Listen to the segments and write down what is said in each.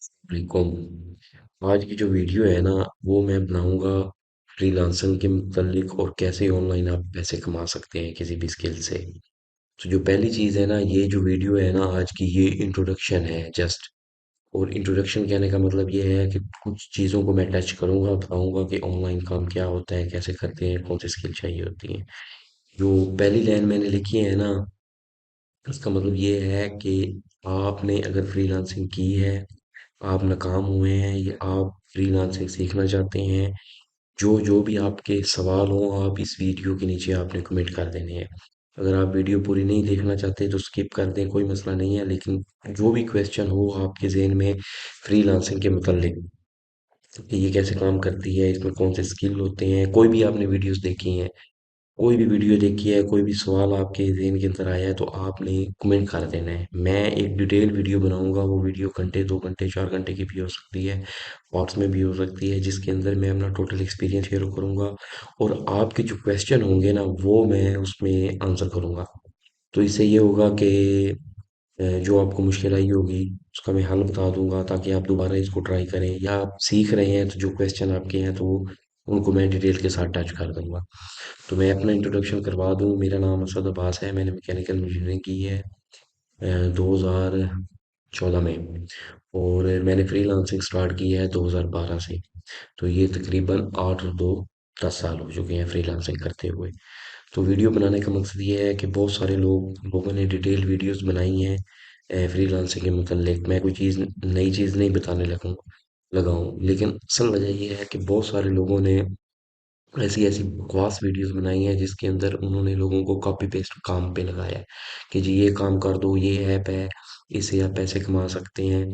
वालेकुम। आज की जो वीडियो है ना, वो मैं बनाऊंगा फ्रीलांसिंग के मुतालिक और कैसे ऑनलाइन आप पैसे कमा सकते हैं किसी भी स्किल से। तो जो पहली चीज़ है ना, ये जो वीडियो है ना आज की, ये इंट्रोडक्शन है जस्ट। और इंट्रोडक्शन कहने का मतलब ये है कि कुछ चीज़ों को मैं टच करूंगा, बताऊंगा कि ऑनलाइन काम क्या होता है, कैसे करते हैं, कौन सी स्किल चाहिए होती है। जो पहली लाइन मैंने लिखी है ना, इसका मतलब ये है कि आपने अगर फ्रीलांसिंग की है, आप नाकाम हुए हैं या आप फ्रीलांसिंग सीखना चाहते हैं, जो जो भी आपके सवाल हों आप इस वीडियो के नीचे आपने कमेंट कर देने हैं। अगर आप वीडियो पूरी नहीं देखना चाहते तो स्किप कर दें, कोई मसला नहीं है, लेकिन जो भी क्वेश्चन हो आपके ज़हन में फ्रीलांसिंग के मुतालिक, कि ये कैसे काम करती है, इसमें कौन से स्किल होते हैं, कोई भी आपने वीडियोस देखी हैं, कोई भी वीडियो देखी है, कोई भी सवाल आपके ज़हन के अंदर आया है तो आपने कमेंट कर देना है। मैं एक डिटेल वीडियो बनाऊंगा, वो वीडियो घंटे 2 घंटे 4 घंटे की भी हो सकती है, शॉर्ट्स में भी हो सकती है, जिसके अंदर मैं अपना टोटल एक्सपीरियंस शेयर करूंगा और आपके जो क्वेश्चन होंगे ना वो मैं उसमें आंसर करूंगा। तो इससे ये होगा कि जो आपको मुश्किल आई होगी उसका मैं हल बता दूंगा, ताकि आप दोबारा इसको ट्राई करें, या आप सीख रहे हैं तो जो क्वेश्चन आपके हैं तो उनको मैं डिटेल के साथ टच कर दूंगा। तो मैं अपना इंट्रोडक्शन करवा दूं, मेरा नाम असद अब्बास है, मैंने मैकेनिकल इंजीनियरिंग की है 2014 में, और मैंने फ्रीलांसिंग स्टार्ट की है 2012 से। तो ये तकरीबन 8 और 2 10 साल हो चुके हैं फ्रीलांसिंग करते हुए। तो वीडियो बनाने का मकसद ये है कि बहुत सारे लोगों ने डिटेल वीडियोस बनाई हैं फ्रीलांसिंग के मतलब, मैं कोई चीज़ नई चीज़ नहीं बताने लगाऊं, लेकिन असल वजह ये है कि बहुत सारे लोगों ने ऐसी ऐसी बकवास वीडियोस बनाई हैं जिसके अंदर उन्होंने लोगों को कॉपी पेस्ट काम पे लगाया है कि जी ये काम कर दो, ये ऐप है, इससे आप पैसे कमा सकते हैं।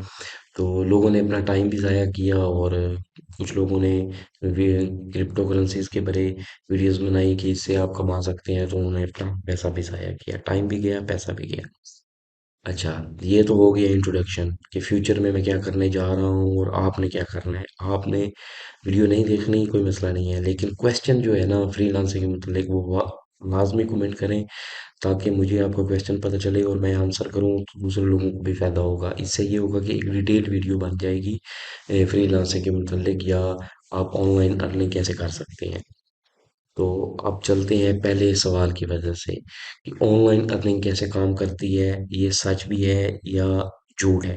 तो लोगों ने अपना टाइम भी ज़ाया किया, और कुछ लोगों ने क्रिप्टो करेंसीज के बारे वीडियोस बनाई कि इससे आप कमा सकते हैं, तो उन्होंने अपना पैसा भी ज़ाया किया, टाइम भी गया, पैसा भी गया। अच्छा, ये तो हो गया इंट्रोडक्शन कि फ्यूचर में मैं क्या करने जा रहा हूँ और आपने क्या करना है। आपने वीडियो नहीं देखनी, कोई मसला नहीं है, लेकिन क्वेश्चन जो है ना फ्रीलांसिंग के मतलब वो लाजमी कमेंट करें, ताकि मुझे आपका क्वेश्चन पता चले और मैं आंसर करूँ तो दूसरे लोगों को भी फायदा होगा। इससे ये होगा कि एक डिटेल वीडियो बन जाएगी फ्रीलांसिंग के मतलब, या आप ऑनलाइन अर्निंग कैसे कर सकते हैं। तो अब चलते हैं पहले सवाल की वजह से, कि ऑनलाइन अर्निंग कैसे काम करती है, ये सच भी है या झूठ है।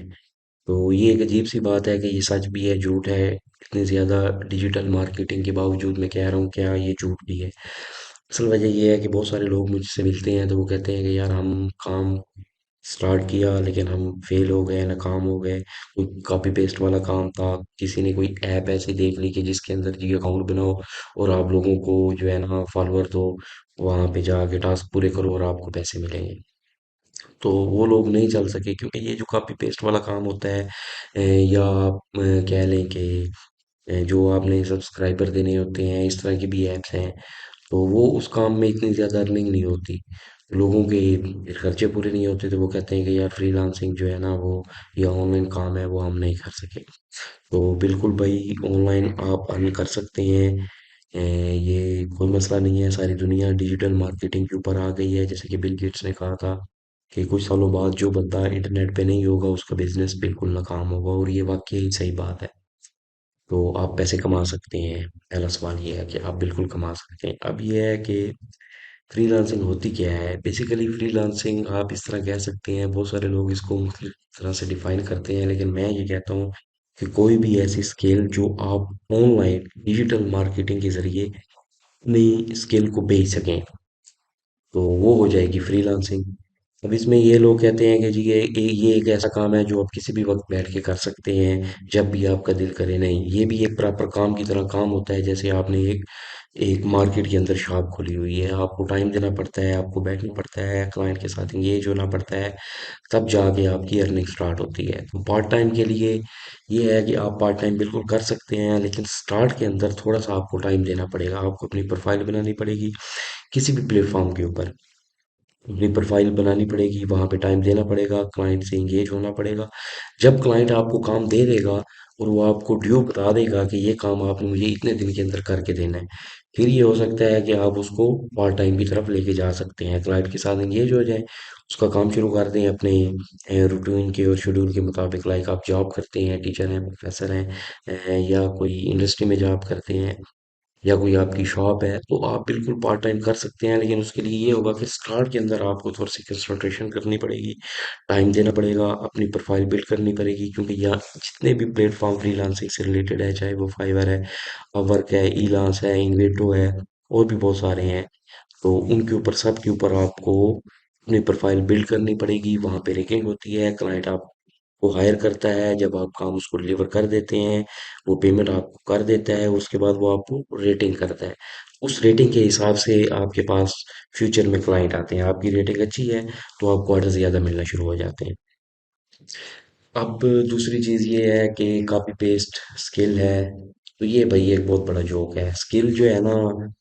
तो ये एक अजीब सी बात है कि ये सच भी है, झूठ है। इतनी ज़्यादा डिजिटल मार्केटिंग के बावजूद मैं कह रहा हूँ क्या ये झूठ भी है। असल वजह ये है कि बहुत सारे लोग मुझसे मिलते हैं तो वो कहते हैं कि यार हम काम स्टार्ट किया लेकिन हम फेल हो गए, नाकाम हो गए। कोई कॉपी पेस्ट वाला काम था, किसी ने कोई ऐप ऐसी देख ली कि जिसके अंदर जी अकाउंट बनाओ और आप लोगों को जो है ना फॉलोअर दो, वहां पे जाके टास्क पूरे करो और आपको पैसे मिलेंगे। तो वो लोग नहीं चल सके, क्योंकि ये जो कॉपी पेस्ट वाला काम होता है, या आप कह लें कि जो आपने सब्सक्राइबर देने होते हैं, इस तरह की भी ऐप्स हैं, तो वो उस काम में इतनी ज़्यादा अर्निंग नहीं होती। लोगों के खर्चे पूरे नहीं होते तो वो कहते हैं कि यार फ्रीलांसिंग जो है ना वो, या ऑनलाइन काम है वो हम नहीं कर सके। तो बिल्कुल भाई, ऑनलाइन आप अर्न कर सकते हैं। ये कोई मसला नहीं है, सारी दुनिया डिजिटल मार्केटिंग के ऊपर आ गई है। जैसे कि बिल गेट्स ने कहा था कि कुछ सालों बाद जो बंदा इंटरनेट पे नहीं होगा उसका बिजनेस बिल्कुल नाकाम होगा, और ये वाकई ही सही बात है। तो आप पैसे कमा सकते हैं। पहला सवाल ये है कि आप बिल्कुल कमा सकते हैं। अब ये है कि फ्रीलांसिंग होती क्या है। बेसिकली फ्रीलांसिंग आप इस तरह कह सकते हैं, बहुत सारे लोग इसको मुख्तलिफ तरह से डिफाइन करते हैं, लेकिन मैं ये कहता हूँ कि कोई भी ऐसी स्किल जो आप ऑनलाइन डिजिटल मार्केटिंग के जरिए अपनी स्किल को बेच सकें, तो वो हो जाएगी फ्रीलांसिंग। अब इसमें ये लोग कहते हैं कि जी ये एक ऐसा काम है जो आप किसी भी वक्त बैठ के कर सकते हैं, जब भी आपका दिल करे। नहीं, ये भी एक प्रॉपर काम की तरह काम होता है। जैसे आपने एक एक मार्केट के अंदर शॉप खोली हुई है, आपको टाइम देना पड़ता है, आपको बैठना पड़ता है, क्लाइंट के साथ एंगेज होना पड़ता है, तब जाके आपकी अर्निंग स्टार्ट होती है। तो पार्ट टाइम के लिए ये है कि आप पार्ट टाइम बिल्कुल कर सकते हैं, लेकिन स्टार्ट के अंदर थोड़ा सा आपको टाइम देना पड़ेगा, आपको अपनी प्रोफाइल बनानी पड़ेगी किसी भी प्लेटफॉर्म के ऊपर। अपनी प्रोफाइल बनानी पड़ेगी, वहाँ पे टाइम देना पड़ेगा, क्लाइंट से एंगेज होना पड़ेगा। जब क्लाइंट आपको काम दे देगा और वो आपको ड्यू बता देगा कि ये काम आपने मुझे इतने दिन के अंदर करके देना है, फिर ये हो सकता है कि आप उसको पार्ट टाइम की तरफ लेके जा सकते हैं, क्लाइंट के साथ एंगेज हो जाए, उसका काम शुरू कर दें अपने रूटीन के और शेड्यूल के मुताबिक। लाइक आप जॉब करते हैं, टीचर हैं, प्रोफेसर हैं, या कोई इंडस्ट्री में जॉब करते हैं, या कोई आपकी शॉप है, तो आप बिल्कुल पार्ट टाइम कर सकते हैं। लेकिन उसके लिए ये होगा कि स्टार्ट के अंदर आपको थोड़ी सी कंसंट्रेशन करनी पड़ेगी, टाइम देना पड़ेगा, अपनी प्रोफाइल बिल्ड करनी पड़ेगी, क्योंकि यहाँ जितने भी प्लेटफॉर्म फ्रीलांसिंग से रिलेटेड है, चाहे वो फाइवर है, अपवर्क है, इलांस है, इन्वेटो है, और भी बहुत सारे हैं, तो उनके ऊपर सब के ऊपर आपको अपनी प्रोफाइल बिल्ड करनी पड़ेगी। वहाँ पे रेटिंग होती है, क्लाइंट आपको हायर करता है, जब आप काम उसको डिलीवर कर देते हैं, वो पेमेंट आपको कर देता है, उसके बाद वो आपको रेटिंग करता है। उस रेटिंग के हिसाब से आपके पास फ्यूचर में क्लाइंट आते हैं। आपकी रेटिंग अच्छी है तो आपको ऑर्डर ज़्यादा मिलना शुरू हो जाते हैं। अब दूसरी चीज़ ये है कि कॉपी पेस्ट स्किल है, तो ये भाई एक बहुत बड़ा जोक है। स्किल जो है ना,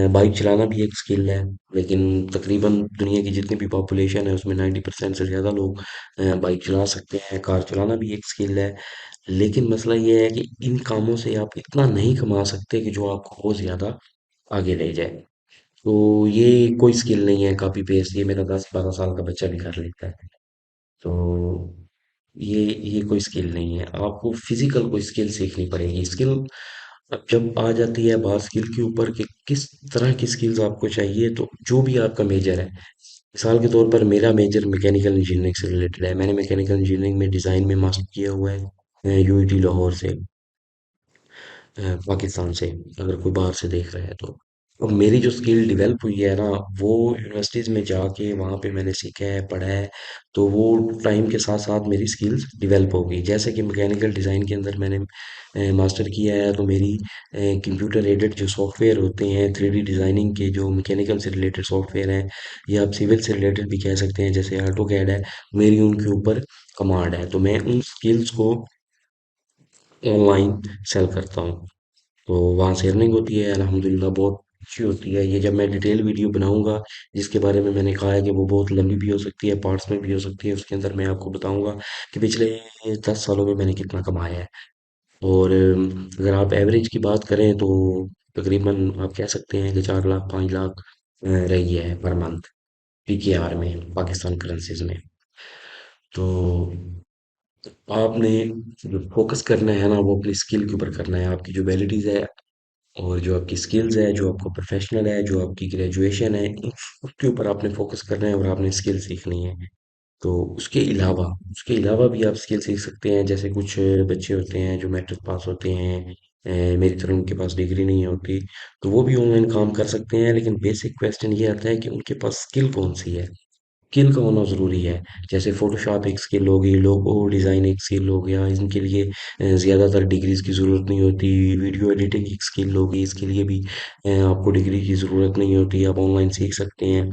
बाइक चलाना भी एक स्किल है, लेकिन तकरीबन दुनिया की जितनी भी पॉपुलेशन है उसमें 90% से ज़्यादा लोग बाइक चला सकते हैं। कार चलाना भी एक स्किल है, लेकिन मसला ये है कि इन कामों से आप इतना नहीं कमा सकते कि जो आपको बहुत ज़्यादा आगे ले जाए। तो ये कोई स्किल नहीं है कॉपी पेस्ट, ये मेरा 10-12 साल का बच्चा भी कर लेता है। तो ये कोई स्किल नहीं है, आपको फिजिकल कोई स्किल सीखनी पड़ेगी। स्किल अब जब आ जाती है बात स्किल के ऊपर कि किस तरह की स्किल्स आपको चाहिए, तो जो भी आपका मेजर है, मिसाल के तौर पर मेरा मेजर मैकेनिकल इंजीनियरिंग से रिलेटेड है, मैंने मैकेनिकल इंजीनियरिंग में डिज़ाइन में मास्टर किया हुआ है यूआईटी लाहौर से, पाकिस्तान से, अगर कोई बाहर से देख रहा है तो। अब मेरी जो स्किल डेवलप हुई है ना, वो यूनिवर्सिटीज़ में जाके वहाँ पे मैंने सीखा है, पढ़ा है, तो वो टाइम के साथ साथ मेरी स्किल्स डेवलप हो गई। जैसे कि मैकेनिकल डिज़ाइन के अंदर मैंने मास्टर किया है, तो मेरी कंप्यूटर एडेड जो सॉफ्टवेयर होते हैं, 3D डिज़ाइनिंग के जो मैकेनिकल से रिलेटेड सॉफ्टवेयर हैं, या आप सिविल से रिलेटेड भी कह सकते हैं, जैसे ऑटो कैड है, मेरी उनके ऊपर कमांड है, तो मैं उन स्किल्स को ऑनलाइन सेल करता हूँ। तो वहाँ से अर्निंग होती है, अल्हम्दुलिल्लाह बहुत अच्छी होती है। ये जब मैं डिटेल वीडियो बनाऊंगा, जिसके बारे में मैंने कहा है कि वो बहुत लंबी भी हो सकती है, पार्ट्स में भी हो सकती है, उसके अंदर मैं आपको बताऊंगा कि पिछले 10 सालों में मैंने कितना कमाया है। और अगर आप एवरेज की बात करें तो तकरीबन आप कह सकते हैं कि 4 लाख 5 लाख रही है पर मंथ, पीकेआर में, पाकिस्तान करेंसीज में। तो आपने जो फोकस करना है ना, वो अपनी स्किल के ऊपर करना है, आपकी जो वैलिडीज है और जो आपकी स्किल्स है, जो आपका प्रोफेशनल है, जो आपकी ग्रेजुएशन है, उसके ऊपर आपने फोकस करना है और आपने स्किल सीखनी है। तो उसके अलावा भी आप स्किल सीख सकते हैं। जैसे कुछ बच्चे होते हैं जो मैट्रिक पास होते हैं, मेरी तरह उनके पास डिग्री नहीं होती, तो वो भी ऑनलाइन काम कर सकते हैं, लेकिन बेसिक क्वेश्चन ये आता है कि उनके पास स्किल कौन सी है। स्किल का होना ज़रूरी है। जैसे फ़ोटोशॉप एक स्किल हो गई, लोगो डिज़ाइन एक स्किल हो गया, इनके लिए ज़्यादातर डिग्रीज़ की ज़रूरत नहीं होती। वीडियो एडिटिंग एक स्किल हो गई, इसके लिए भी आपको डिग्री की ज़रूरत नहीं होती, आप ऑनलाइन सीख सकते हैं।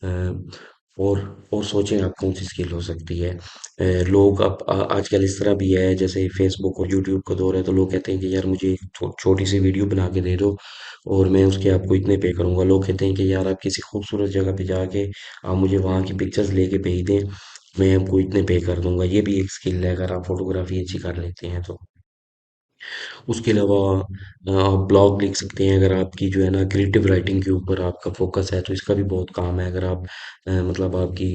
अ, और और सोचें आप कौन सी स्किल हो सकती है। लोग अब आजकल इस तरह भी है, जैसे फेसबुक और यूट्यूब का दौर है, तो लोग कहते हैं कि यार मुझे एक छोटी सी वीडियो बना के दे दो और मैं उसके आपको इतने पे करूंगा। लोग कहते हैं कि यार आप किसी खूबसूरत जगह पे जाके आप मुझे वहाँ की पिक्चर्स लेके भेज दें, मैं आपको इतने पे कर दूंगा। ये भी एक स्किल है अगर आप फोटोग्राफी अच्छी कर लेते हैं तो। उसके अलावा आप ब्लॉग लिख सकते हैं, अगर आपकी जो है ना क्रिएटिव राइटिंग के ऊपर आपका फोकस है, तो इसका भी बहुत काम है। अगर आप मतलब आपकी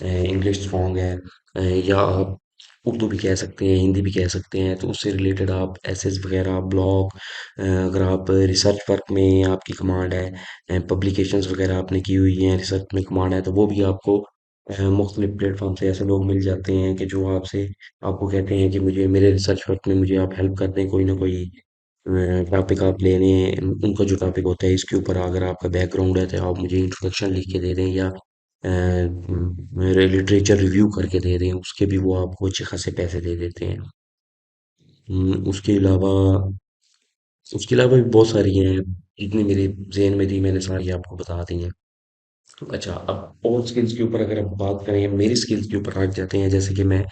इंग्लिश स्ट्रांग है, या आप उर्दू भी कह सकते हैं, हिंदी भी कह सकते हैं, तो उससे रिलेटेड आप एसेस वगैरह, ब्लॉग, अगर आप रिसर्च वर्क में आपकी कमांड है, पब्लिकेशंस वगैरह आपने की हुई हैं, रिसर्च में कमांड है, तो वो भी आपको मुख्तलिफ प्लेटफॉर्म से ऐसे लोग मिल जाते हैं कि जो आपसे आपको कहते हैं कि मुझे मेरे रिसर्च वर्क में मुझे आप हेल्प कर दें, कोई ना कोई टॉपिक आप ले लें, उनका जो टॉपिक होता है इसके ऊपर अगर आपका बैकग्राउंड है तो आप मुझे इंट्रोडक्शन लिख के दे दें, या मेरे लिटरेचर रिव्यू करके दे दें, उसके भी वो आपको अच्छे खासे पैसे दे देते हैं। उसके अलावा भी बहुत सारी हैं, जितनी मेरे जहन में थी मैंने सारी आपको बता दी हैं। अच्छा, अब और स्किल्स के ऊपर अगर हम बात करें, मेरी स्किल्स के ऊपर आ जाते हैं, जैसे कि मैं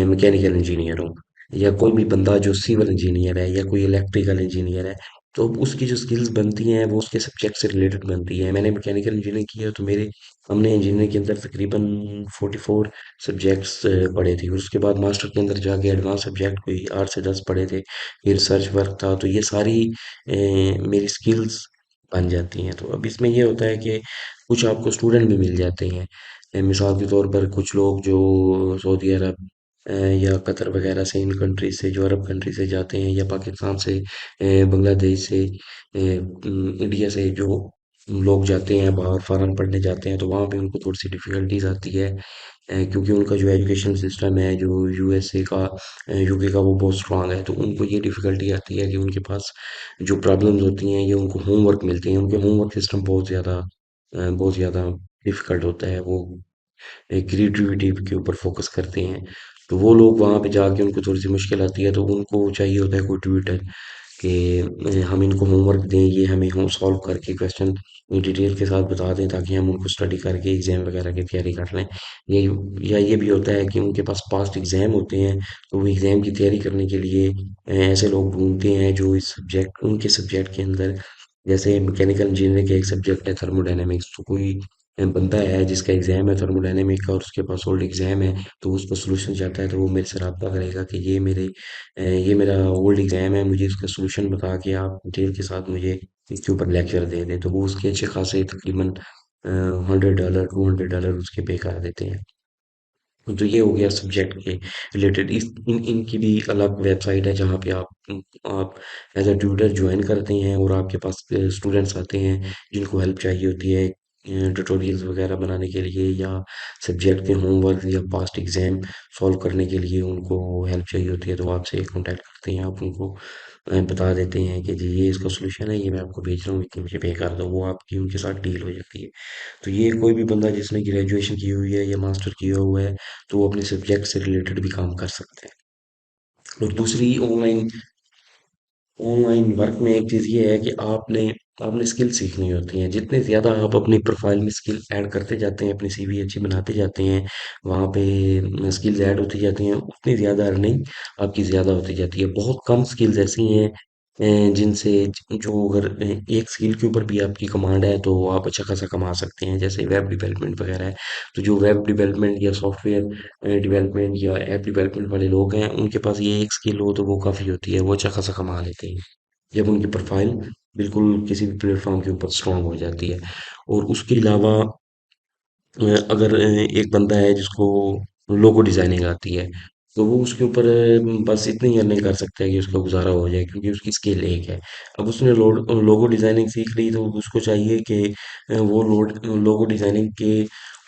मैकेनिकल इंजीनियर हूँ, या कोई भी बंदा जो सिविल इंजीनियर है या कोई इलेक्ट्रिकल इंजीनियर है, तो उसकी जो स्किल्स बनती हैं वो उसके सब्जेक्ट से रिलेटेड बनती है। मैंने मैकेनिकल इंजीनियरिंग किया तो मेरे हमने इंजीनियरिंग के अंदर तकरीबन 44 सब्जेक्ट्स पढ़े थे। उसके बाद मास्टर के अंदर जाके एडवांस सब्जेक्ट कोई 8 से 10 पढ़े थे, फिर रिसर्च वर्क था, तो ये सारी मेरी स्किल्स बन जाती हैं। तो अब इसमें ये होता है कि कुछ आपको स्टूडेंट भी मिल जाते हैं। मिसाल के तौर पर कुछ लोग जो सऊदी अरब या कतर वगैरह से, इन कंट्री से, जो अरब कंट्री से जाते हैं, या पाकिस्तान से, बांग्लादेश से, इंडिया से जो लोग जाते हैं बाहर फॉरेन पढ़ने जाते हैं, तो वहाँ पे उनको थोड़ी सी डिफ़िकल्टीज आती है, क्योंकि उनका जो एजुकेशन सिस्टम है, जो यूएसए का, यूके का, वो बहुत स्ट्रांग है। तो उनको ये डिफ़िकल्टी आती है कि उनके पास जो प्रॉब्लम्स होती हैं, ये उनको होमवर्क मिलते हैं, उनके होमवर्क सिस्टम बहुत ज़्यादा डिफ़िकल्ट होता है। वो क्रिएटिविटी के ऊपर फोकस करते हैं। तो वो लोग वहाँ पे जाके उनको थोड़ी सी मुश्किल आती है, तो उनको चाहिए होता है कोई ट्यूटर कि हम इनको होमवर्क दें, ये हमें हम सॉल्व करके क्वेश्चन डिटेल के साथ बता दें, ताकि हम उनको स्टडी करके एग्जाम वगैरह की तैयारी कर लें। ये या ये भी होता है कि उनके पास पास्ट एग्जाम होते हैं, तो वो एग्जाम की तैयारी करने के लिए ऐसे लोग ढूंढते हैं जो इस सब्जेक्ट उनके सब्जेक्ट के अंदर, जैसे मैकेनिकल इंजीनियरिंग का एक सब्जेक्ट है थर्मोडायनेमिक्स, तो कोई बनता है जिसका एग्जाम है थर्मोडायनेमिक का और उसके पास ओल्ड एग्जाम है, तो उसको सोल्यूशन चाहता है, तो वो मेरे से रब्ता करेगा कि ये मेरा ओल्ड एग्जाम है, मुझे इसका सोल्यूशन बता के आप डिटेल के साथ मुझे इसके ऊपर लेक्चर दे दें। तो वो उसके अच्छे खासे तकरीबन $100 $200 उसके पे कर देते हैं। तो ये हो गया सब्जेक्ट के रिलेटेड। इस इन इनकी भी अलग वेबसाइट है जहाँ पे आप एज अ ट्यूटर ज्वाइन करते हैं, और आपके पास स्टूडेंट्स आते हैं जिनको हेल्प चाहिए होती है ट्यूटोरियल्स वगैरह बनाने के लिए, या सब्जेक्ट के होमवर्क या पास्ट एग्जाम सॉल्व करने के लिए उनको हेल्प चाहिए होती है, तो आपसे कांटेक्ट करते हैं, आप उनको बता देते हैं कि जी ये इसका सोल्यूशन है, ये मैं आपको भेज रहा हूँ, इतनी मुझे पे कर दो, वो आपकी उनके साथ डील हो जाती है। तो ये कोई भी बंदा जिसने ग्रेजुएशन की हुई है या मास्टर किया हुआ है, तो वो अपने सब्जेक्ट से रिलेटेड भी काम कर सकते हैं। और दूसरी ऑनलाइन ऑनलाइन वर्क में एक चीज़ ये है कि आपने आपने स्किल सीखनी होती हैं। जितने ज़्यादा आप अपनी प्रोफाइल में स्किल ऐड करते जाते हैं, अपनी सीवी अच्छी बनाते जाते हैं, वहाँ पे स्किल्स ऐड होती जाती हैं, उतनी ज़्यादा अर्निंग आपकी ज़्यादा होती जाती है। बहुत कम स्किल्स ऐसी हैं जिनसे जो अगर एक स्किल के ऊपर भी आपकी कमांड है, तो आप अच्छा खासा कमा सकते हैं। जैसे वेब डेवलपमेंट वगैरह है, तो जो वेब डेवलपमेंट या सॉफ्टवेयर डेवलपमेंट या ऐप डेवलपमेंट वाले लोग हैं, उनके पास ये एक स्किल हो तो वो काफ़ी होती है, वो अच्छा खासा कमा लेते हैं जब उनकी प्रोफाइल बिल्कुल किसी भी प्लेटफॉर्म के ऊपर स्ट्रांग हो जाती है। और उसके अलावा अगर एक बंदा है जिसको लोगो डिजाइनिंग आती है, तो वो उसके ऊपर बस इतनी अर्निंग कर सकता है कि उसका गुजारा हो जाए, क्योंकि उसकी स्किल एक है। अब उसने लोगो डिजाइनिंग सीख ली, तो उसको चाहिए कि वो लोगो डिजाइनिंग के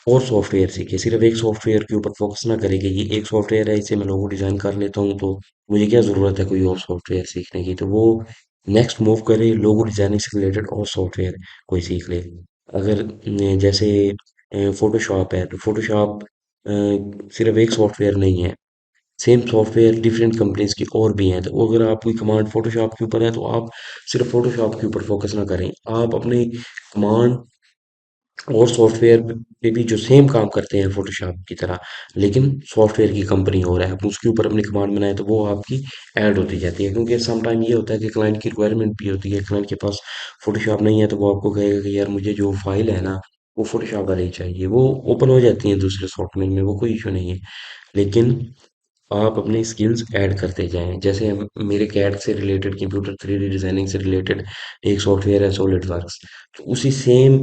और सॉफ्टवेयर सीखे, सिर्फ एक सॉफ्टवेयर के ऊपर फोकस ना करे कि ये एक सॉफ्टवेयर है, इसे मैं लोगो डिजाइन कर लेता हूँ, तो मुझे क्या ज़रूरत है कोई और सॉफ्टवेयर सीखने की। तो वो नेक्स्ट मूव करे, लोगो डिजाइनिंग से रिलेटेड और सॉफ्टवेयर कोई सीख ले। अगर जैसे फोटोशॉप है, तो फोटोशॉप सिर्फ एक सॉफ्टवेयर नहीं है, सेम सॉफ्टवेयर डिफरेंट कंपनीज की और भी हैं। तो अगर आप कोई कमांड फोटोशॉप के ऊपर है, तो आप सिर्फ फोटोशॉप के ऊपर फोकस ना करें, आप अपने कमांड और सॉफ्टवेयर पे भी जो सेम काम करते हैं फोटोशॉप की तरह, लेकिन सॉफ्टवेयर की कंपनी हो रहा है, आप उसके ऊपर अपनी कमांड बनाए, तो वो आपकी ऐड होती जाती है। क्योंकि सम टाइम ये होता है कि क्लाइंट की रिक्वायरमेंट भी होती है, क्लाइंट के पास फोटोशॉप नहीं है, तो वो आपको कहेगा कि यार मुझे जो फाइल है ना, वो फोटोशॉप वाली चाहिए। वो ओपन हो जाती है दूसरे सॉफ्टवेयर में, वो कोई इशू नहीं है। लेकिन आप अपनी स्किल्स ऐड करते जाएं। जैसे मेरे कैड से रिलेटेड, कंप्यूटर 3D डिजाइनिंग से रिलेटेड एक सॉफ्टवेयर है सॉलिड वर्क्स, तो उसी सेम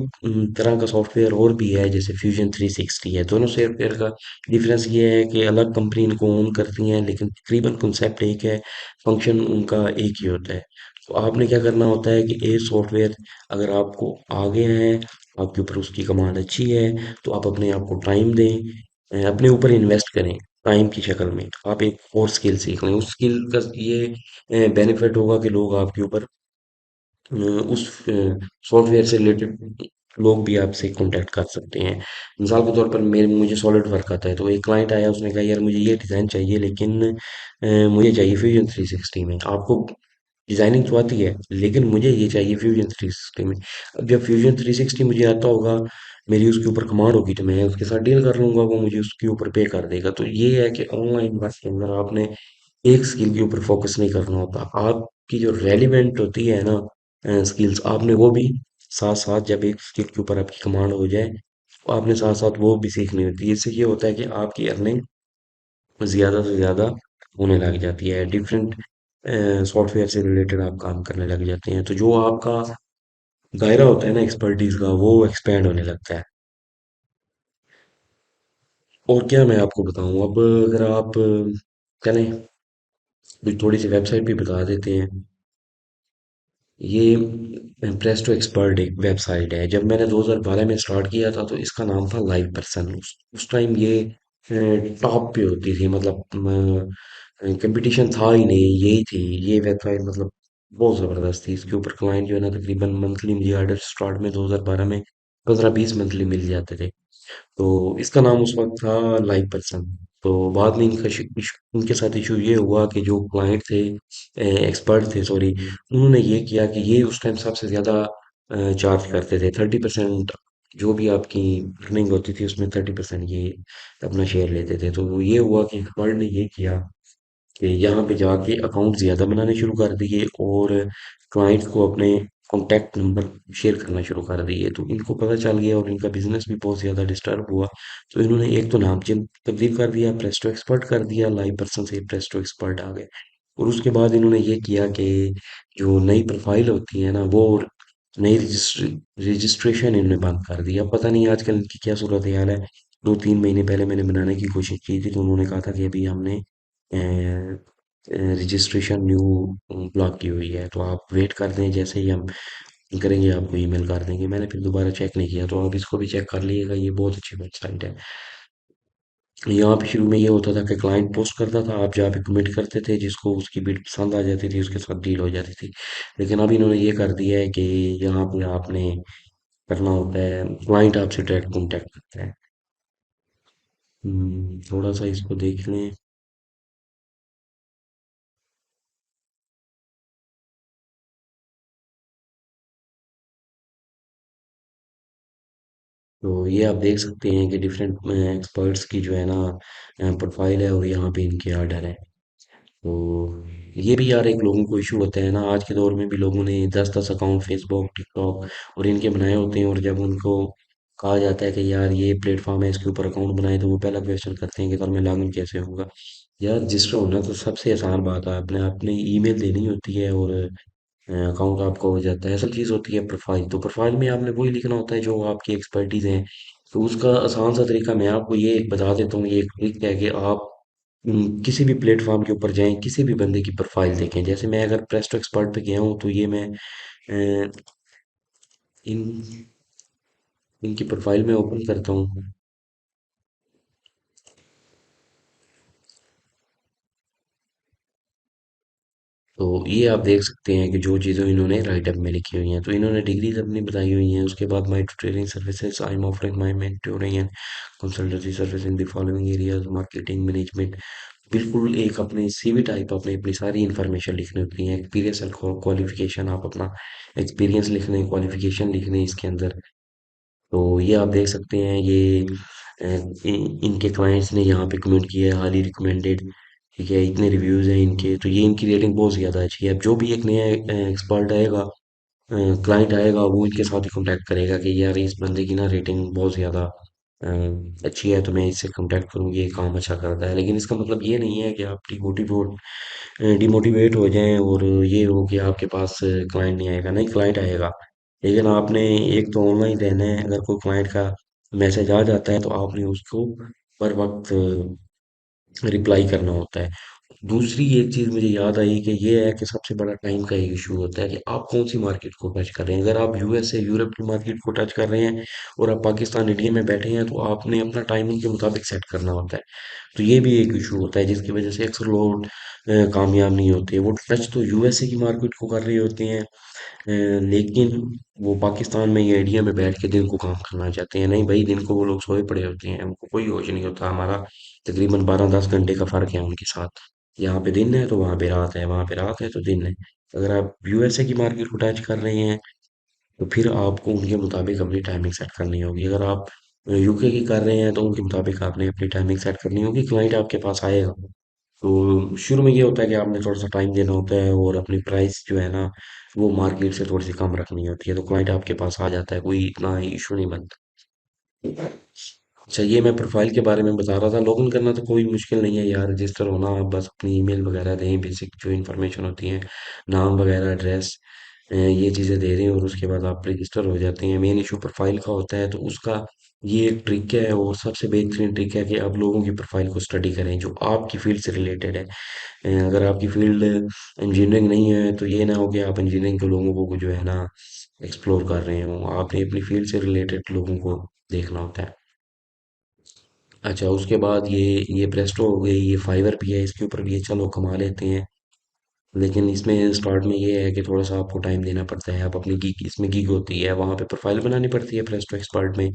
तरह का सॉफ्टवेयर और भी है, जैसे फ्यूजन 360 है। दोनों सॉफ्टवेयर का डिफरेंस ये है कि अलग कंपनी इनको ओन करती हैं, लेकिन तकरीबन कंसेप्ट एक है, फंक्शन उनका एक ही होता है। तो आपने क्या करना होता है कि एक सॉफ्टवेयर अगर आपको आगे है, आपके ऊपर उसकी कमांड अच्छी है, तो आप अपने आप को टाइम दें, अपने ऊपर इन्वेस्ट करें टाइम की शक्ल में। आप एक और स्किल सीख लें, उस स्किल का ये बेनिफिट होगा कि लोग आपके ऊपर उस सॉफ्टवेयर से रिलेटेड लोग भी आपसे कांटेक्ट कर सकते हैं। मिसाल के तौर पर मेरे मुझे सॉलिड वर्क आता है, तो एक क्लाइंट आया, उसने कहा यार मुझे ये डिज़ाइन चाहिए, लेकिन मुझे चाहिए फ्यूजन 360 में। आपको डिजाइनिंग तो आती है, लेकिन मुझे ये चाहिए फ्यूजन 360 में। अब जब फ्यूजन 360 मुझे आता होगा, मेरी उसके ऊपर कमांड होगी, तो मैं उसके साथ डील कर लूंगा, वो मुझे उसके ऊपर पे कर देगा। तो ये है कि ऑनलाइन वर्क के अंदर आपने एक स्किल के ऊपर फोकस नहीं करना होता, आपकी जो रेलिवेंट होती है ना स्किल्स, आपने वो भी साथ साथ, जब एक स्किल के ऊपर आपकी कमांड हो जाए, तो आपने साथ साथ वो भी सीखनी होती है। इससे ये होता है कि आपकी अर्निंग ज़्यादा से ज़्यादा होने लग जाती है, डिफरेंट सॉफ्टवेयर से रिलेटेड आप काम करने लग जाते हैं। तो जो आपका दायरा होता है ना एक्सपर्टीज का, वो एक्सपैंड होने लगता है। और क्या मैं आपको बताऊं, अब अगर आप चलें, भी थोड़ी सी वेबसाइट भी बता देते हैं। ये प्रेस्टो एक्सपर्ट एक वेबसाइट है। जब मैंने 2012 में स्टार्ट किया था तो इसका नाम था लाइव पर्सन। उस टाइम ये टॉप पे होती थी, मतलब कंपटीशन था ही नहीं, यही थी ये वेबसाइट, मतलब बहुत ज़बरदस्त थी। इसके ऊपर क्लाइंट जो है ना तकरीबन मंथली, मुझे ऑर्डर स्टार्ट में 2012 में 15-20 मंथली मिल जाते थे। तो इसका नाम उस वक्त था लाइव पर्सन। तो बाद में इनके साथ इशू ये हुआ कि जो क्लाइंट थे, एक्सपर्ट थे सॉरी, उन्होंने ये किया कि ये उस टाइम सबसे ज़्यादा चार्ज करते थे 30%। जो भी आपकी अर्निंग होती थी उसमें 30% ये अपना शेयर लेते थे। तो ये हुआ कि एक्सपर्ट ने ये किया कि यहाँ पे जाके अकाउंट ज़्यादा बनाने शुरू कर दिए और क्लाइंट को अपने कॉन्टैक्ट नंबर शेयर करना शुरू कर दिए। तो इनको पता चल गया और इनका बिजनेस भी बहुत ज़्यादा डिस्टर्ब हुआ। तो इन्होंने एक तो नाम चेंज तब्दील कर दिया, प्रेस्टो एक्सपर्ट कर दिया, लाइव पर्सन से प्रेस्टो एक्सपर्ट आ गए। और उसके बाद इन्होंने ये किया कि जो नई प्रोफाइल होती है ना, वो नई रजिस्ट्रेशन इन्होंने बंद कर दिया। पता नहीं आजकल इनकी क्या सूरत हाल है। 2-3 महीने पहले मैंने बनाने की कोशिश की थी तो उन्होंने कहा था कि अभी हमने रजिस्ट्रेशन न्यू ब्लॉक की हुई है, तो आप वेट कर दें, जैसे ही हम करेंगे आपको ईमेल कर देंगे। मैंने फिर दोबारा चेक नहीं किया, तो आप इसको भी चेक कर लीजिएगा, ये बहुत अच्छी वेबसाइट है। यहाँ पे शुरू में ये होता था कि क्लाइंट पोस्ट करता था, आप जहाँ पे कमेंट करते थे, जिसको उसकी बीट पसंद आ जाती थी उसके साथ डील हो जाती थी। लेकिन अब इन्होंने ये कर दिया है कि यहाँ पे आपने करना होता है, क्लाइंट आपसे डायरेक्ट कॉन्टैक्ट करता है। थोड़ा सा इसको देख लें। तो ये आप देख सकते हैं कि डिफरेंट एक्सपर्ट्स की जो है ना प्रोफाइल है और यहाँ पे इनके आर्डर है। तो ये भी यार एक लोगों को इशू होता है ना, आज के दौर में भी लोगों ने 10-10 अकाउंट फेसबुक, टिकटॉक और इनके बनाए होते हैं। और जब उनको कहा जाता है कि यार ये प्लेटफॉर्म है, इसके ऊपर अकाउंट बनाए, तो वो पहला क्वेश्चन करते हैं कि सर मैं लॉगिन कैसे होगा। यार रजिस्टर होना तो सबसे आसान बात है, आपने आपने ईमेल देनी होती है और अकाउंट आपका हो जाता है। असल चीज़ होती है प्रोफाइल। तो प्रोफाइल में आपने वही लिखना होता है जो आपकी एक्सपर्टीज है। तो उसका आसान सा तरीका मैं आपको ये एक बता देता हूँ, ये एक ट्रिक है कि आप किसी भी प्लेटफॉर्म के ऊपर जाएं, किसी भी बंदे की प्रोफाइल देखें। जैसे मैं अगर प्रेस्टो एक्सपर्ट पे गया हूँ तो ये मैं अ, इन इनकी प्रोफाइल में ओपन करता हूँ। तो ये आप देख सकते हैं कि जो चीज़ें इन्होंने राइट अप में लिखी हुई हैं, तो इन्होंने डिग्रीज अपनी बताई हुई हैं। उसके बाद my training services, I am offering my mentoring and consultancy service in the following areas, marketing, management. बिल्कुल एक अपनी सीवी टाइप अपनी अपनी सारी इन्फॉर्मेशन लिखनी होती है, एक्सपीरियंस एंड क्वालिफिकेशन, आप अपना एक्सपीरियंस लिख लें, क्वालिफिकेशन लिख लें इसके अंदर। तो ये आप देख सकते हैं, ये इनके क्लाइंट्स ने यहाँ पे कमेंट किया है, हाईली रिकमेंडेड। ठीक है, इतने रिव्यूज़ हैं इनके, तो ये इनकी रेटिंग बहुत ज़्यादा अच्छी है। अब जो भी एक नया एक्सपर्ट आएगा, क्लाइंट आएगा, वो इनके साथ ही कांटेक्ट करेगा कि यार इस बंदे की ना रेटिंग बहुत ज़्यादा अच्छी है, तो मैं इससे कांटेक्ट करूँगी, ये काम अच्छा करता है। लेकिन इसका मतलब ये नहीं है कि आप डिमोटिवेट हो जाएं और ये हो कि आपके पास क्लाइंट नहीं आएगा। नहीं, क्लाइंट आएगा, लेकिन आपने एक तो ऑनलाइन रहना है। अगर कोई क्लाइंट का मैसेज आ जाता है तो आपने उसको पर वक्त रिप्लाई करना होता है। दूसरी एक चीज़ मुझे याद आई कि ये है कि सबसे बड़ा टाइम का एक इशू होता है कि आप कौन सी मार्केट को टच कर रहे हैं। अगर आप यूएस से यूरोप की मार्केट को टच कर रहे हैं और आप पाकिस्तान इंडिया में बैठे हैं, तो आपने अपना टाइमिंग के मुताबिक सेट करना होता है। तो ये भी एक इशू होता है जिसकी वजह से अक्सर लोग कामयाब नहीं होते। वो टच तो यूएसए की मार्केट को कर रहे होते हैं, लेकिन वो पाकिस्तान में या इंडिया में बैठ के दिन को काम करना चाहते हैं। नहीं भाई, दिन को वो लोग सोए पड़े होते हैं, उनको कोई होश नहीं होता। हमारा तकरीबन 12-10 घंटे का फर्क है उनके साथ। यहाँ पे दिन है तो वहाँ पे रात है, वहाँ पे रात है तो दिन है। अगर आप यूएसए की मार्केट को टच कर रहे हैं तो फिर आपको उनके मुताबिक अपनी टाइमिंग सेट करनी होगी। अगर आप यूके की कर रहे हैं तो उनके मुताबिक आपने अपनी टाइमिंग सेट करनी होगी, क्लाइंट आपके पास आएगा। तो शुरू में ये होता है कि आपने थोड़ा सा टाइम देना होता है और अपनी प्राइस जो है ना वो मार्केट से थोड़ी सी कम रखनी होती है, तो क्लाइंट आपके पास आ जाता है, कोई इतना इशू नहीं बनता। अच्छा, ये मैं प्रोफाइल के बारे में बता रहा था। लॉगिन करना तो कोई मुश्किल नहीं है यार, रजिस्टर होना, आप बस अपनी ईमेल वगैरह दें, बेसिक जो इन्फॉर्मेशन होती है, नाम वगैरह, एड्रेस, ये चीज़ें दे रहे हैं और उसके बाद आप रजिस्टर हो जाते हैं। मेन इशू प्रोफाइल का होता है, तो उसका ये एक ट्रिक है और सबसे बेहतरीन ट्रिक है कि आप लोगों की प्रोफाइल को स्टडी करें जो आपकी फील्ड से रिलेटेड है। अगर आपकी फील्ड इंजीनियरिंग नहीं है तो ये ना हो कि आप इंजीनियरिंग के लोगों को जो है ना एक्सप्लोर कर रहे हो, आपने अपनी फील्ड से रिलेटेड लोगों को देखना होता है। अच्छा, उसके बाद ये प्रेस्टो हो गई, ये फाइवर भी है, इसके ऊपर भी ये चलो कमा लेते हैं। लेकिन इसमें स्टार्ट में ये है कि थोड़ा सा आपको टाइम देना पड़ता है। आप अपनी गीक, इसमें गीक होती है, वहाँ पे प्रोफाइल बनानी पड़ती है प्रेस्टो एक्सपर्ट में।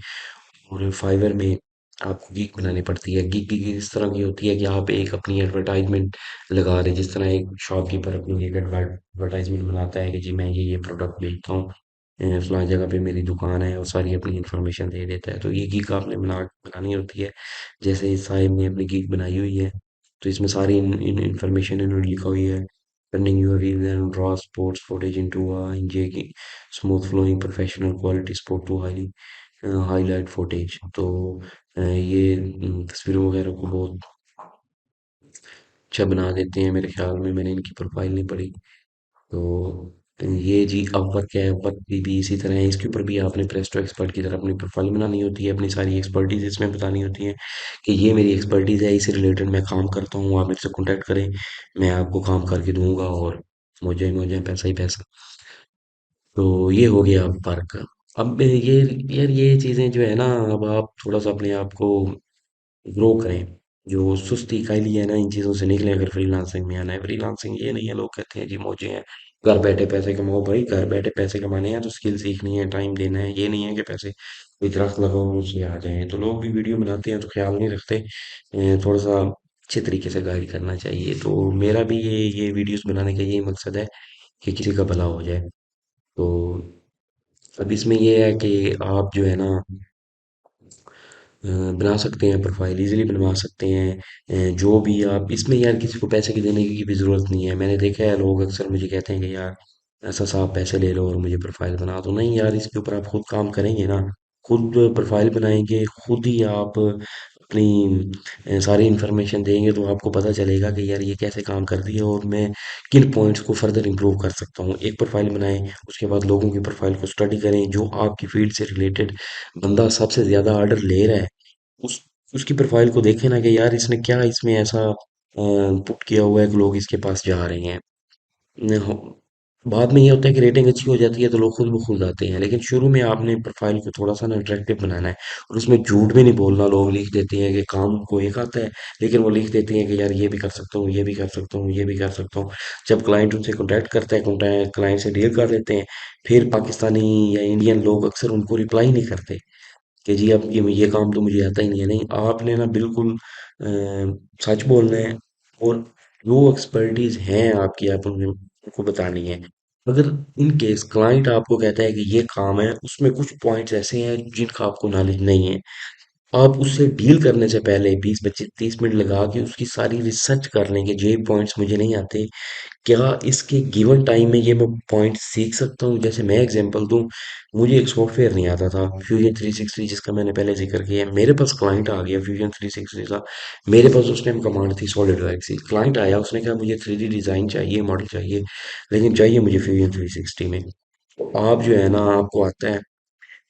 और फाइवर में आपको गीक बनानी पड़ती है। गीक गीक इस तरह की होती है कि आप एक अपनी एडवर्टाइजमेंट लगा रहे, जिस तरह एक शॉपकीपर अपनी एक एडवर्टाइजमेंट बनाता है कि जी मैं ये प्रोडक्ट बेचता हूँ, फलां जगह पे मेरी दुकान है, और सारी अपनी इंफॉर्मेशन दे देता है। तो ये गीक आपने बनानी होती है। जैसे इस साहिब ने अपनी गीक बनाई हुई है, तो इसमें सारी इन इंफॉर्मेशन इन्होंने लिखा हुई है। Turning your reel and raw sports footage into a engaging smooth flowing professional quality sport to highlight footage. तो ये तस्वीरों वगैरह को बहुत अच्छा बना देते हैं मेरे ख्याल में। मैंने इनकी प्रोफाइल नहीं पढ़ी। तो ये जी अपवर्क है, अपवर्क भी इसी तरह है। इसके ऊपर भी आपने प्रेस्टो एक्सपर्ट की तरह अपनी प्रोफाइल बनानी होती है, अपनी सारी एक्सपर्टीज इसमें बतानी होती है कि ये मेरी एक्सपर्टीज है, इससे रिलेटेड मैं काम करता हूँ, आप मेरे से कॉन्टैक्ट करें, मैं आपको काम करके दूंगा और मौजे ही मौजे, पैसा ही पैसा। तो ये हो गया अपवर्क। अब ये यार ये चीज़ें जो है ना, अब आप थोड़ा सा अपने आप को ग्रो करें। जो सुस्ती खाली है ना, इन चीज़ों से निकलें। अगर फ्रीलांसिंग में आना है, फ्रीलांसिंग ये नहीं है लोग कहते हैं जी मौजे हैं, घर बैठे पैसे कमाओ। भाई घर बैठे पैसे कमाने हैं तो स्किल सीखनी है, टाइम देना है। ये नहीं है कि पैसे कोई दरख्त लगाओ उससे आ जाए। तो लोग भी वीडियो बनाते हैं तो ख्याल नहीं रखते। थोड़ा सा अच्छे तरीके से गाइड करना चाहिए। तो मेरा भी ये वीडियोस बनाने का यही मकसद है कि किसी का भला हो जाए। तो अब इसमें ये है कि आप जो है ना बना सकते हैं, प्रोफाइल इजीली बनवा सकते हैं। जो भी आप इसमें यार किसी को पैसे की देने की भी ज़रूरत नहीं है। मैंने देखा है लोग अक्सर मुझे कहते हैं कि यार ऐसा साहब पैसे ले लो और मुझे प्रोफाइल बना दो। नहीं यार, इसके ऊपर आप खुद काम करेंगे ना, खुद प्रोफाइल बनाएंगे, खुद ही आप अपनी सारी इन्फॉर्मेशन देंगे, तो आपको पता चलेगा कि यार ये कैसे काम कर रही है और मैं किन पॉइंट्स को फर्दर इंप्रूव कर सकता हूँ। एक प्रोफाइल बनाएं, उसके बाद लोगों की प्रोफाइल को स्टडी करें, जो आपकी फील्ड से रिलेटेड बंदा सबसे ज़्यादा ऑर्डर ले रहा है, उस उसकी प्रोफाइल को देखें ना कि यार इसने क्या इसमें ऐसा पुट किया हुआ है कि लोग इसके पास जा रहे हैं। न हो- बाद में ये होता है कि रेटिंग अच्छी हो जाती है तो लोग खुद ब खुद आते हैं। लेकिन शुरू में आपने प्रोफाइल को थोड़ा सा ना अट्रैक्टिव बनाना है, और उसमें झूठ भी नहीं बोलना। लोग लिख देते हैं कि काम को एक आता है, लेकिन वो लिख देते हैं कि यार ये भी कर सकता हूँ, ये भी कर सकता हूँ, ये भी कर सकता हूँ। जब क्लाइंट उनसे कॉन्टैक्ट करता है, कॉन्टैक्ट क्लाइंट से डील कर लेते हैं, फिर पाकिस्तानी या इंडियन लोग अक्सर उनको रिप्लाई नहीं करते कि जी अब ये काम तो मुझे आता ही नहीं है। नहीं, आपने ना बिल्कुल सच बोलना है, और जो एक्सपर्टीज हैं आपकी आप उनको बतानी है। अगर इन केस क्लाइंट आपको कहता है कि ये काम है, उसमें कुछ पॉइंट्स ऐसे हैं जिनका आपको नॉलेज नहीं है, आप उससे डील करने से पहले 20 25 30 मिनट लगा के उसकी सारी रिसर्च कर लेंगे। ये पॉइंट्स मुझे नहीं आते, क्या इसके गिवन टाइम में ये मैं पॉइंट सीख सकता हूँ। जैसे मैं एग्जांपल दूं, मुझे एक सॉफ्टवेयर नहीं आता था, फ्यूजन 360, जिसका मैंने पहले जिक्र किया है। मेरे पास क्लाइंट आ गया फ्यूजन 360 का, मेरे पास उस टाइम कमांड थी सॉलिड वर्क्स की। क्लाइंट आया, उसने कहा मुझे 3D डिज़ाइन चाहिए, मॉडल चाहिए, लेकिन चाहिए मुझे फ्यूजन 360 में। तो आप जो है ना, आपको आता है।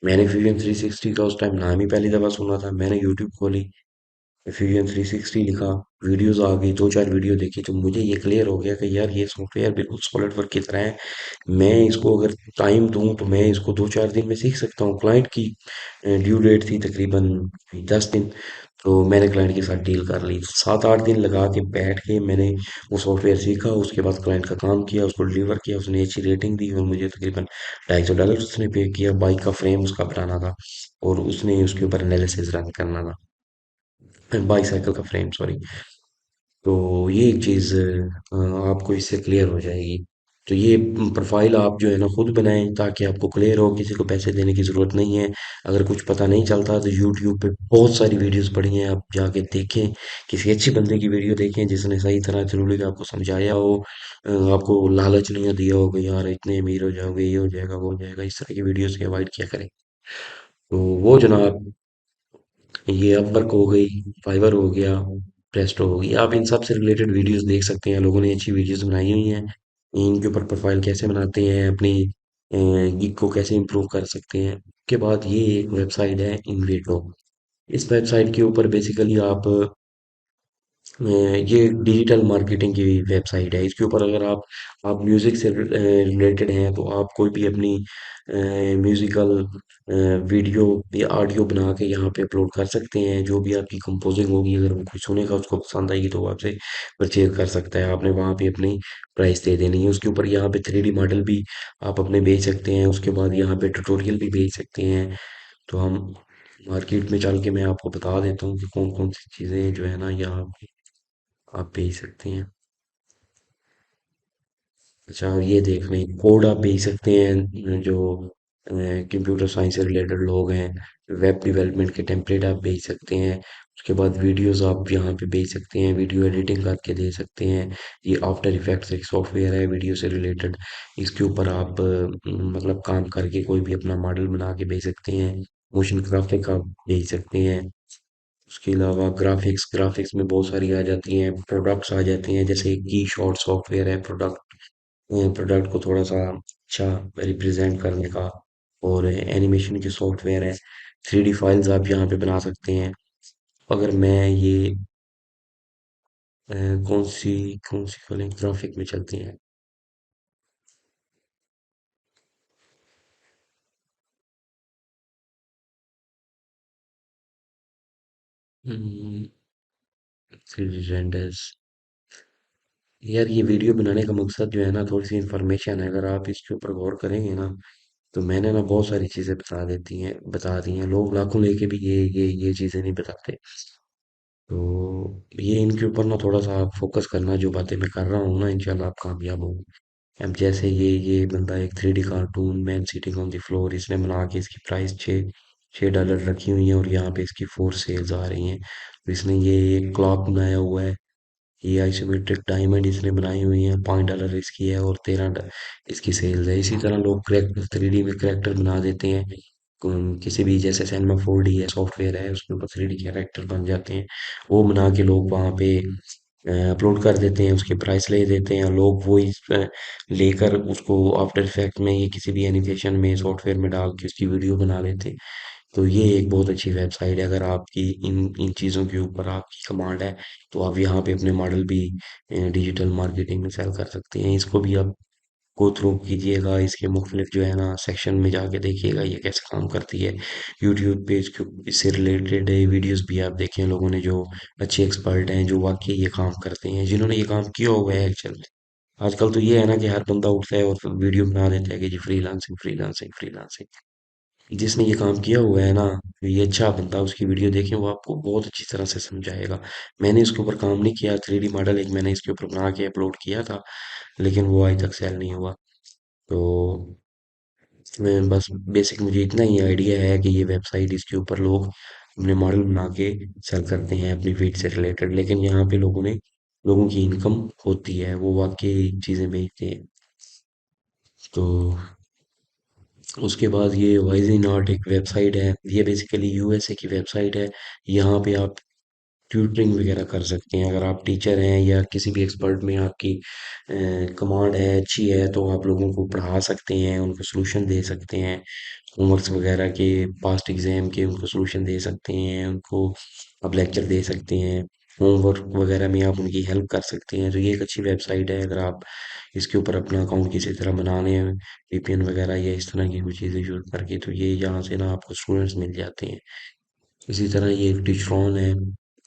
मैंने फ्यूजन 360 का उस टाइम नाम ही पहली दफ़ा सुना था। मैंने यूट्यूब खोली, फ्यूजन 360 लिखा, वीडियोस आ गई, 2 4 वीडियो देखी, तो मुझे ये क्लियर हो गया कि यार ये सॉफ्टवेयर बिल्कुल सॉलिड वर्क की तरह है। मैं इसको अगर टाइम दूं तो मैं इसको 2 4 दिन में सीख सकता हूँ। क्लाइंट की ड्यू डेट थी तकरीबन 10 दिन। तो मैंने क्लाइंट के साथ डील कर ली, 7 8 दिन लगा के बैठ के मैंने वो सॉफ्टवेयर सीखा। उसके बाद क्लाइंट का काम किया, उसको डिलीवर किया, उसने अच्छी रेटिंग दी और मुझे तकरीबन $250 उसने पे किया। बाइक का फ्रेम उसका बनाना था और उसने उसके ऊपर एनालिसिस रन करना था, बाईसाइकिल का फ्रेम, सॉरी। तो ये एक चीज़ आपको इससे क्लियर हो जाएगी। तो ये प्रोफाइल आप जो है ना खुद बनाएं, ताकि आपको क्लियर हो, किसी को पैसे देने की ज़रूरत नहीं है। अगर कुछ पता नहीं चलता तो यूट्यूब पे बहुत सारी वीडियोस पड़ी हैं, आप जाके देखें, किसी अच्छे बंदे की वीडियो देखें जिसने सही तरह थ्योरी आपको समझाया हो, आपको लालच नहीं दिया हो कि यार इतने अमीर हो जाओगे, ये हो जाएगा, वो हो जाएगा। इस तरह की वीडियोस की अवॉइड किया करें। तो वो जनाब, ये अपवर्क हो गई, फाइवर हो गया, प्रेस्टो हो गई। आप इन सब से रिलेटेड वीडियोस देख सकते हैं, लोगों ने अच्छी वीडियोस बनाई हुई हैं। इनके ऊपर प्रोफाइल कैसे बनाते हैं अपनी, गिग को कैसे इम्प्रूव कर सकते हैं। उसके बाद ये एक वेबसाइट है इन्वेटो। इस वेबसाइट के ऊपर बेसिकली ये डिजिटल मार्केटिंग की वेबसाइट है। इसके ऊपर अगर आप म्यूजिक से रिलेटेड हैं तो आप कोई भी अपनी म्यूजिकल वीडियो या ऑडियो बना के यहाँ पे अपलोड कर सकते हैं। जो भी आपकी कंपोजिंग होगी, अगर वो कोई सुनेगा उसको पसंद आएगी तो वो आपसे परचेज कर सकता है। आपने वहाँ पे अपनी प्राइस दे देनी है। उसके ऊपर यहाँ पे 3D मॉडल भी आप अपने बेच सकते हैं। उसके बाद यहाँ पे ट्यूटोरियल भी बेच सकते हैं। तो हम मार्केट में चल के मैं आपको बता देता हूँ कि कौन कौन सी चीज़ें जो है ना यहाँ आप भेज सकते हैं। अच्छा, और ये देख लें, कोड आप भेज सकते हैं जो कंप्यूटर साइंस से रिलेटेड लोग हैं। वेब डेवलपमेंट के टेम्पलेट आप भेज सकते हैं। उसके बाद वीडियोस आप यहाँ पे भेज सकते हैं, वीडियो एडिटिंग करके दे सकते हैं। ये आफ्टर इफेक्ट्स एक सॉफ्टवेयर है वीडियो से रिलेटेड। इसके ऊपर आप मतलब काम करके कोई भी अपना मॉडल बना के भेज सकते हैं। मोशन ग्राफिक आप भेज सकते हैं। उसके अलावा ग्राफिक्स में बहुत सारी आ जाती हैं, प्रोडक्ट्स आ जाती हैं, जैसे की शॉट सॉफ्टवेयर है प्रोडक्ट को थोड़ा सा अच्छा रिप्रेजेंट करने का। और एनिमेशन की सॉफ्टवेयर है। 3D फाइल्स आप यहाँ पे बना सकते हैं। अगर मैं ये अ, कौन सी फाइलें ग्राफिक में चलती हैं। Three D renders. यार ये वीडियो बनाने का मकसद जो है ना, थोड़ी सी इंफॉर्मेशन है। अगर आप इसके ऊपर गौर करेंगे ना, तो मैंने ना बहुत सारी चीजें बता दी हैं। लोग लाखों लेके भी ये चीजें नहीं बताते। तो ये इनके ऊपर ना थोड़ा सा आप फोकस करना, जो बातें मैं कर रहा हूँ ना, इंशाल्लाह आप कामयाब होंगे। अब जैसे ये बंदा एक 3D cartoon man sitting on the floor इसने बना के, इसकी प्राइस $6 रखी हुई है और यहाँ पे इसकी 4 सेल्स आ रही हैं। तो इसने ये एक क्लॉक बनाया हुआ है। ये आइसोमेट्रिक डायमंड इसने बनाई हुई है, $5 इसकी है और 13 इसकी सेल्स है। इसी तरह लोग करेक्टर 3D में करेक्टर बना देते हैं। किसी भी, जैसे सिनेमा 4D है सॉफ्टवेयर है, उसके ऊपर 3D कैरेक्टर बन जाते हैं। वो बना के लोग वहाँ पे अपलोड कर देते हैं, उसकी प्राइस ले देते हैं। लोग वो लेकर उसको आफ्टर इफेक्ट में या किसी भी एनिमेशन में सॉफ्टवेयर में डाल के उसकी वीडियो बना लेते हैं। तो ये एक बहुत अच्छी वेबसाइट है। अगर आपकी इन इन चीज़ों के ऊपर आपकी कमांड है तो आप यहाँ पे अपने मॉडल भी डिजिटल मार्केटिंग में सेल कर सकते हैं। इसको भी आप गो थ्रू कीजिएगा, इसके मुख्तलिफ जो है ना सेक्शन में जाके देखिएगा ये कैसे काम करती है। यूट्यूब पे इससे रिलेटेड वीडियोस भी आप देखें, लोगों ने जो अच्छे एक्सपर्ट हैं, जो वाकई ये काम करते हैं, जिन्होंने ये काम किया हुआ है एक्चुअली। आजकल तो ये है ना कि हर बंदा उठता है और वीडियो बना देता है कि जी फ्रीलांसिंग फ्रीलांसिंग फ्रीलांसिंग। जिसने ये काम किया हुआ है ना, ये अच्छा बंदा, उसकी वीडियो देखें, वो आपको बहुत अच्छी तरह से समझाएगा। मैंने इसके ऊपर काम नहीं किया। 3D मॉडल एक मैंने इसके ऊपर बना के अपलोड किया था, लेकिन वो आज तक सेल नहीं हुआ। तो बस बेसिक मुझे इतना ही आइडिया है कि ये वेबसाइट, इसके ऊपर लोग अपने मॉडल बना के सेल करते हैं अपनी फील्ड से रिलेटेड। लेकिन यहाँ पे लोगों की इनकम होती है, वो वाकई चीज़ें बेचते हैं। तो उसके बाद ये वाइजी नॉट एक वेबसाइट है। ये बेसिकली यूएसए की वेबसाइट है। यहाँ पे आप ट्यूटरिंग वगैरह कर सकते हैं। अगर आप टीचर हैं या किसी भी एक्सपर्ट में आपकी कमांड है, अच्छी है, तो आप लोगों को पढ़ा सकते हैं, उनको सॉल्यूशन दे सकते हैं। होमवर्क्स वगैरह के, पास्ट एग्जाम के उनको सॉल्यूशन दे सकते हैं, उनको आप लेक्चर दे सकते हैं। होमवर्क वगैरह में आप उनकी हेल्प कर सकते हैं। तो ये एक अच्छी वेबसाइट है। अगर आप इसके ऊपर अपना अकाउंट किसी तरह बनाने हैं, वीपीएन वगैरह या इस तरह की कोई चीज़ें यूज़ करके, तो ये यहाँ से ना आपको स्टूडेंट्स मिल जाते हैं। इसी तरह ये एक टीचरॉन है।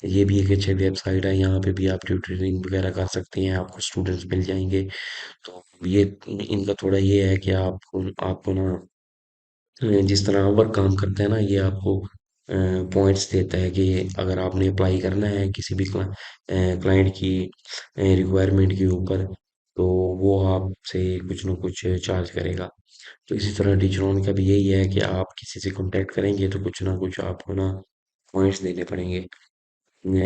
ये भी एक अच्छी वेबसाइट है। यहाँ पे भी आप ट्यूटरिंग वगैरह कर सकते हैं, आपको स्टूडेंट्स मिल जाएंगे। तो ये इनका थोड़ा ये है कि आपको ना जिस तरह वर्क काम करता है ना, ये आपको पॉइंट्स देता है कि अगर आपने अप्लाई करना है किसी भी क्लाइंट की रिक्वायरमेंट के ऊपर, तो वो आपसे कुछ ना कुछ चार्ज करेगा। तो इसी तरह टीचरों का भी यही है कि आप किसी से कांटेक्ट करेंगे तो कुछ ना कुछ आपको ना पॉइंट्स देने पड़ेंगे।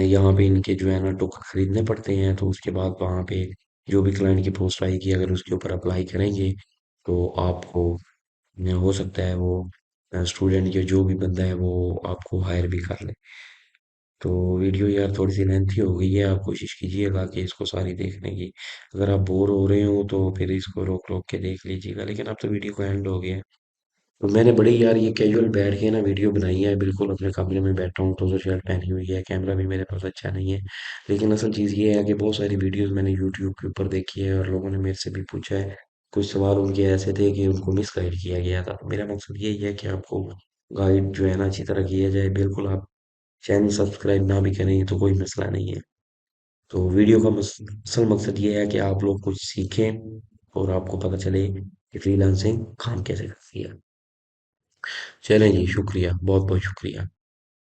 यहाँ पे इनके जो है ना टोकन खरीदने पड़ते हैं। तो उसके बाद वहाँ पे जो भी क्लाइंट की पोस्ट आएगी, अगर उसके ऊपर अप्लाई करेंगे तो आपको हो सकता है वो स्टूडेंट या जो भी बंदा है वो आपको हायर भी कर ले। तो वीडियो यार थोड़ी सी लेंथी हो गई है, आप कोशिश कीजिएगा कि इसको सारी देखने की। अगर आप बोर हो रहे हो तो फिर इसको रोक रोक के देख लीजिएगा, लेकिन अब तो वीडियो को एंड हो गया है। तो मैंने बड़ी यार ये कैजुअल बैठ के ना वीडियो बनाई है, बिल्कुल अपने कमरे में बैठा हूँ, तो शर्ट पहनी हुई है, कैमरा भी मेरे पास अच्छा नहीं है। लेकिन असल चीज़ ये है कि बहुत सारी वीडियोस मैंने यूट्यूब के ऊपर देखी है और लोगों ने मेरे से भी पूछा है। कुछ सवाल उनके ऐसे थे कि उनको मिस गाइड किया गया था, तो मेरा मकसद यही है कि आपको गाइड जो है ना अच्छी तरह किया जाए। बिल्कुल आप चैनल सब्सक्राइब ना भी करें तो कोई मसला नहीं है। तो वीडियो का असल मकसद ये है कि आप लोग कुछ सीखें और आपको पता चले कि फ्रीलांसिंग काम कैसे करती है। चलें जी, शुक्रिया, बहुत बहुत शुक्रिया।